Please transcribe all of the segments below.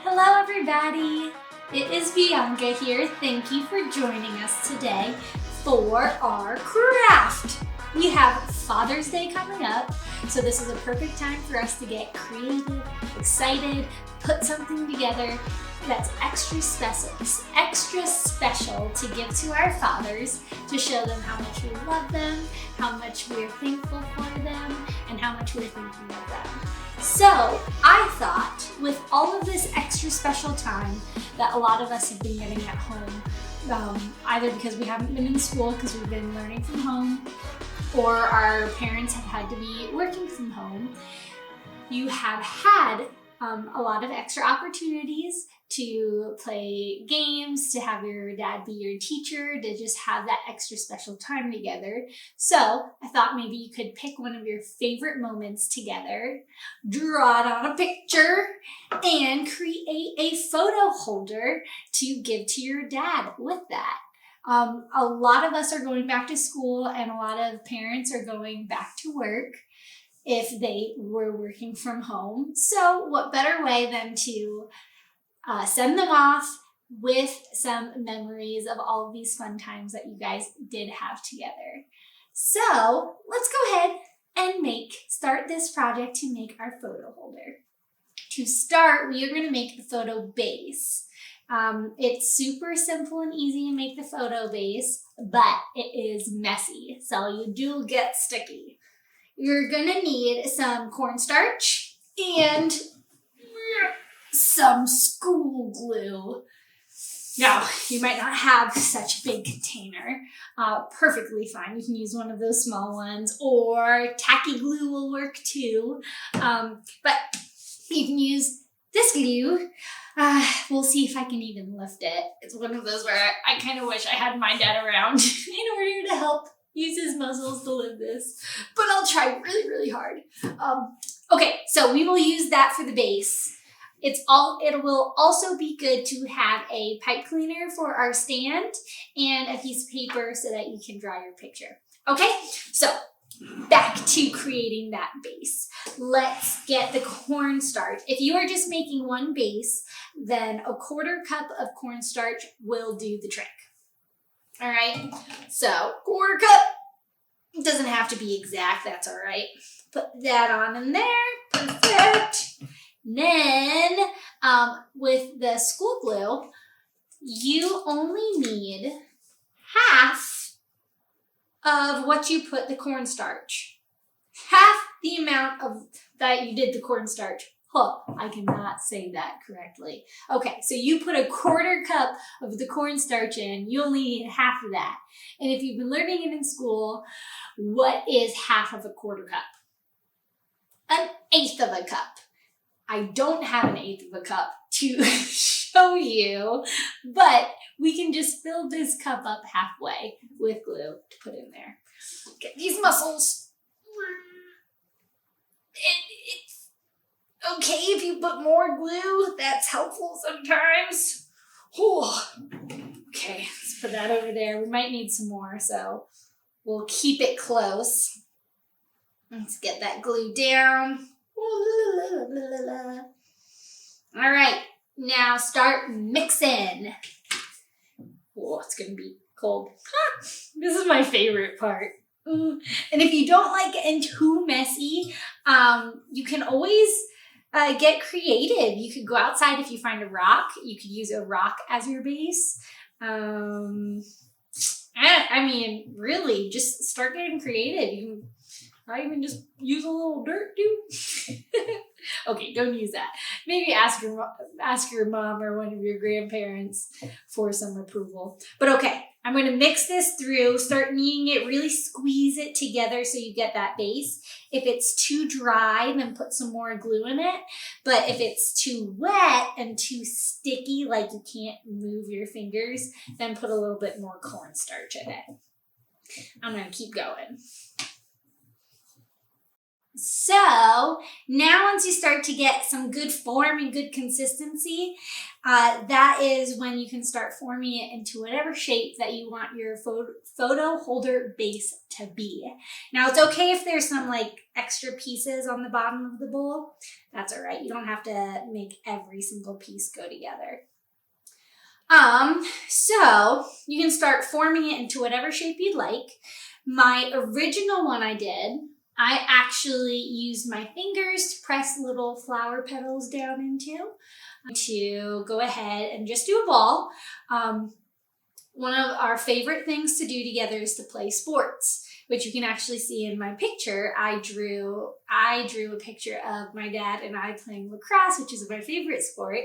Hello everybody! It is Bianca here. Thank you for joining us today for our craft. We have Father's Day coming up, so this is a perfect time for us to get creative, excited, put something together that's extra special to give to our fathers, to show them how much we love them, how much we're thankful for them, and how much we're thinking of them. So I thought, with all of this extra special time that a lot of us have been getting at home, either because we haven't been in school because we've been learning from home, or our parents have had to be working from home, you have had a lot of extra opportunities to play games, to have your dad be your teacher, to just have that extra special time together. So I thought maybe you could pick one of your favorite moments together, draw it on a picture, and create a photo holder to give to your dad with that. A lot of us are going back to school, and a lot of parents are going back to work if they were working from home. So what better way than to send them off with some memories of all of these fun times that you guys did have together. So let's go ahead and start this project to make our photo holder. To start, we are going to make the photo base. It's super simple and easy to make the photo base, but it is messy, so you do get sticky. You're gonna need some cornstarch and some school glue. Now, you might not have such a big container. Perfectly fine. You can use one of those small ones, or tacky glue will work too. But you can use this glue. We'll see if I can even lift it. It's one of those where I kind of wish I had my dad around in order to help use his muscles to lift this, but I'll try really, really hard. Okay, so we will use that for the base. It will also be good to have a pipe cleaner for our stand and a piece of paper so that you can draw your picture. Okay, so back to creating that base. Let's get the cornstarch. If you are just making one base, then a 1/4 cup of cornstarch will do the trick. All right, so 1/4 cup. It doesn't have to be exact, that's all right. Put that on in there, perfect. Then with the school glue, you only need half of what you put the cornstarch. Half the amount of that you did the cornstarch. I cannot say that correctly. Okay, so you put a 1/4 cup of the cornstarch in, you only need half of that. And if you've been learning it in school, what is half of a 1/4 cup? 1/8 of a cup. I don't have 1/8 of a cup to show you, but we can just fill this cup up halfway with glue to put in there. Get these muscles. It's okay if you put more glue, that's helpful sometimes. Okay, let's put that over there. We might need some more, so we'll keep it close. Let's get that glue down. All right, now start mixing. It's gonna be cold. This is my favorite part. And if you don't like it too messy, you can always get creative. You could go outside if you find a rock. You could use a rock as your base. I mean, really, just start getting creative. You can probably even just use a little dirt too. Okay, don't use that. Maybe ask your mom or one of your grandparents for some approval. But okay, I'm going to mix this through, start kneading it, really squeeze it together so you get that base. If it's too dry, then put some more glue in it. But if it's too wet and too sticky, like you can't move your fingers, then put a little bit more cornstarch in it. I'm going to keep going. So now once you start to get some good form and good consistency, that is when you can start forming it into whatever shape that you want your photo holder base to be. Now it's okay if there's some like extra pieces on the bottom of the bowl. That's all right. You don't have to make every single piece go together. So you can start forming it into whatever shape you'd like. My original one I actually used my fingers to press little flower petals down into to go ahead and just do a ball. One of our favorite things to do together is to play sports, which you can actually see in my picture. I drew a picture of my dad and I playing lacrosse, which is my favorite sport.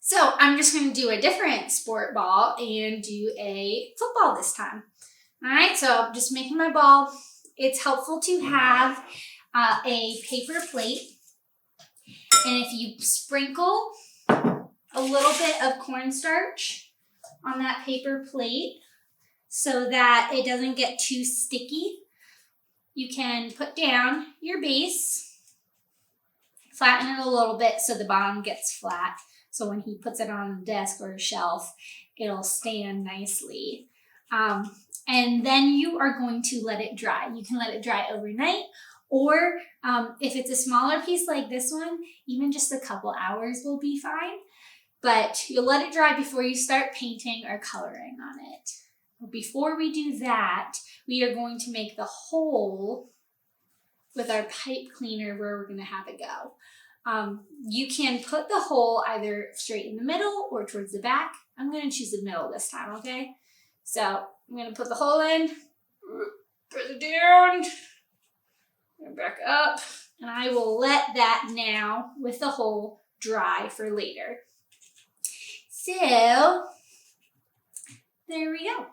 So I'm just going to do a different sport ball and do a football this time. All right, so just making my ball. It's helpful to have a paper plate, and if you sprinkle a little bit of cornstarch on that paper plate so that it doesn't get too sticky, you can put down your base, flatten it a little bit so the bottom gets flat. So when he puts it on a desk or a shelf, it'll stand nicely. And then you are going to let it dry. You can let it dry overnight, or if it's a smaller piece like this one, even just a couple hours will be fine. But you'll let it dry before you start painting or coloring on it. But before we do that, we are going to make the hole with our pipe cleaner where we're going to have it go. You can put the hole either straight in the middle or towards the back. I'm going to choose the middle this time, okay? So I'm going to put the hole in, put it down, and back up, and I will let that now with the hole dry for later. So there we go.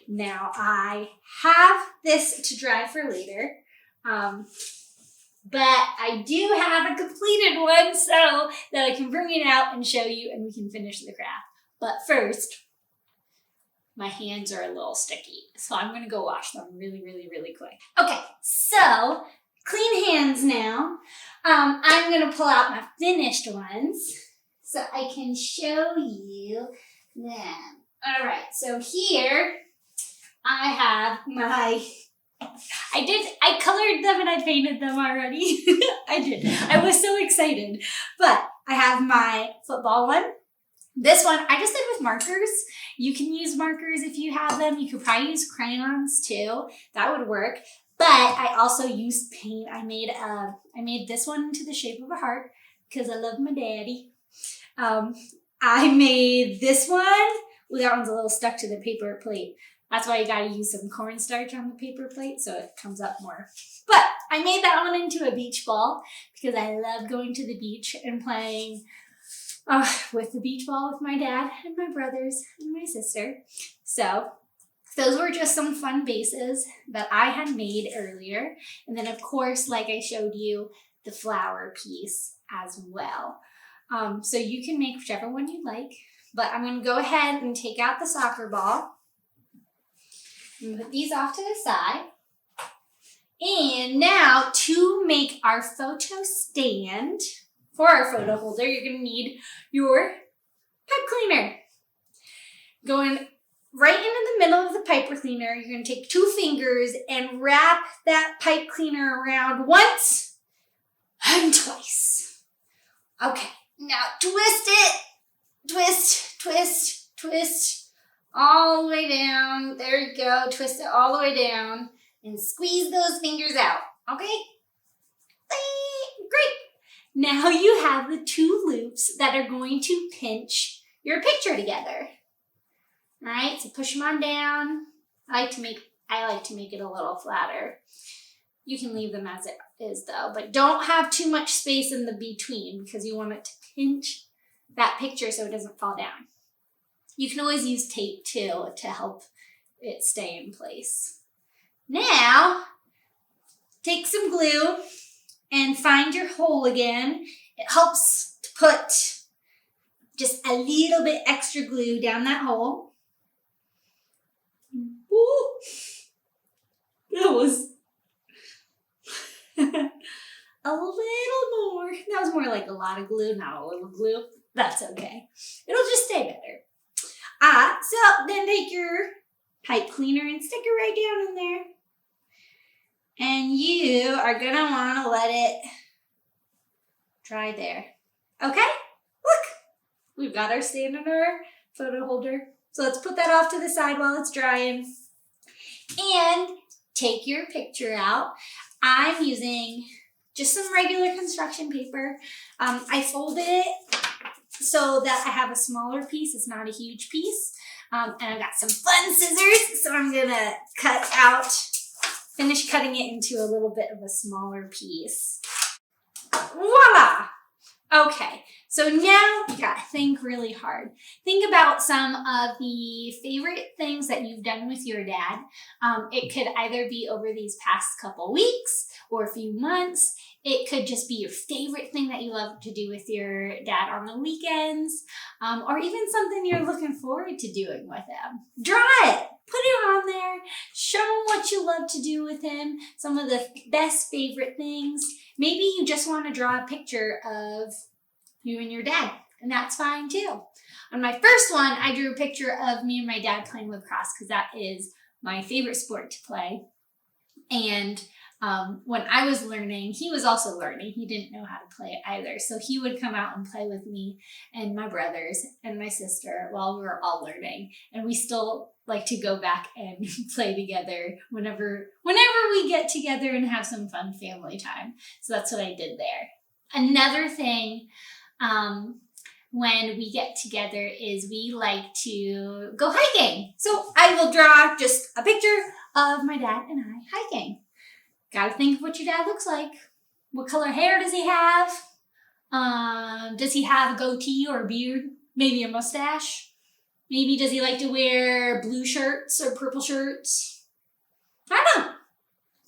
Now I have this to dry for later, but I do have a completed one so that I can bring it out and show you and we can finish the craft. But first, my hands are a little sticky, so I'm going to go wash them really, really, really quick. Okay, so clean hands now. I'm going to pull out my finished ones so I can show you them. All right, so here I have my, I colored them and I painted them already. I did. I was so excited. But I have my football one. This one, I just did with markers. You can use markers if you have them. You could probably use crayons too. That would work. But I also used paint. I made this one into the shape of a heart because I love my daddy. I made this one. Well, that one's a little stuck to the paper plate. That's why you gotta use some cornstarch on the paper plate so it comes up more. But I made that one into a beach ball because I love going to the beach and playing with the beach ball with my dad and my brothers and my sister. So those were just some fun bases that I had made earlier. And then of course, like I showed you, the flower piece as well. So you can make whichever one you like, but I'm gonna go ahead and take out the soccer ball and put these off to the side. And now to make our photo stand, for our photo holder, you're going to need your pipe cleaner. Going right into the middle of the pipe cleaner, you're going to take 2 fingers and wrap that pipe cleaner around once and twice. Okay, now twist it. Twist, twist, twist. All the way down. There you go. Twist it all the way down and squeeze those fingers out. Okay? Great. Now you have the 2 loops that are going to pinch your picture together. All right, so push them on down. I like to make it a little flatter. You can leave them as it is though, but don't have too much space in the between because you want it to pinch that picture so it doesn't fall down. You can always use tape too to help it stay in place. Now, take some glue and find your hole again. It helps to put just a little bit extra glue down that hole. Ooh, that was A little more. That was more like a lot of glue, not a little glue. That's okay. It'll just stay better. So then take your pipe cleaner and stick it right down in there. And you are gonna wanna let it dry there. Okay? Look, we've got our stand in our photo holder. So let's put that off to the side while it's drying. And take your picture out. I'm using just some regular construction paper. I folded it so that I have a smaller piece. It's not a huge piece. And I've got some fun scissors. So I'm gonna finish cutting it into a little bit of a smaller piece. Voila! Okay, so now you gotta think really hard. Think about some of the favorite things that you've done with your dad. It could either be over these past couple weeks or a few months. It could just be your favorite thing that you love to do with your dad on the weekends, or even something you're looking forward to doing with him. Draw it, put it on there, show him what you love to do with him, some of the best favorite things. Maybe you just want to draw a picture of you and your dad, and that's fine too. On my first one, I drew a picture of me and my dad playing lacrosse because that is my favorite sport to play. And when I was learning, he was also learning. He didn't know how to play it either. So he would come out and play with me and my brothers and my sister while we were all learning. And we still like to go back and play together whenever we get together and have some fun family time. So that's what I did there. Another thing when we get together is we like to go hiking. So I will draw just a picture of my dad and I hiking. Gotta think of what your dad looks like. What color hair does he have? Does he have a goatee or a beard? Maybe a mustache? Maybe does he like to wear blue shirts or purple shirts? I don't know.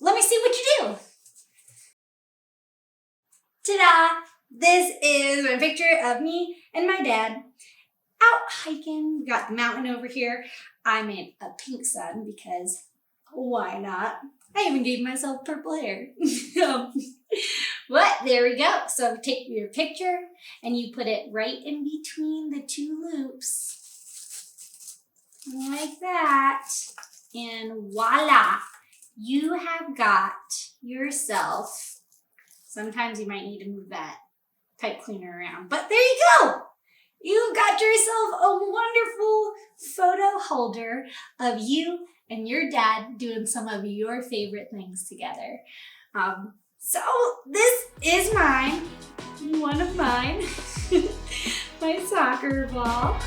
Let me see what you do. Ta-da! This is my picture of me and my dad out hiking. We got the mountain over here. I made a pink sun because why not? I even gave myself purple hair. But there we go. So take your picture and you put it right in between the two loops. Like that. And voila. You have got yourself. Sometimes you might need to move that pipe cleaner around. But there you go. You've got yourself a wonderful photo holder of you and your dad doing some of your favorite things together. So this is mine, one of mine, my soccer ball.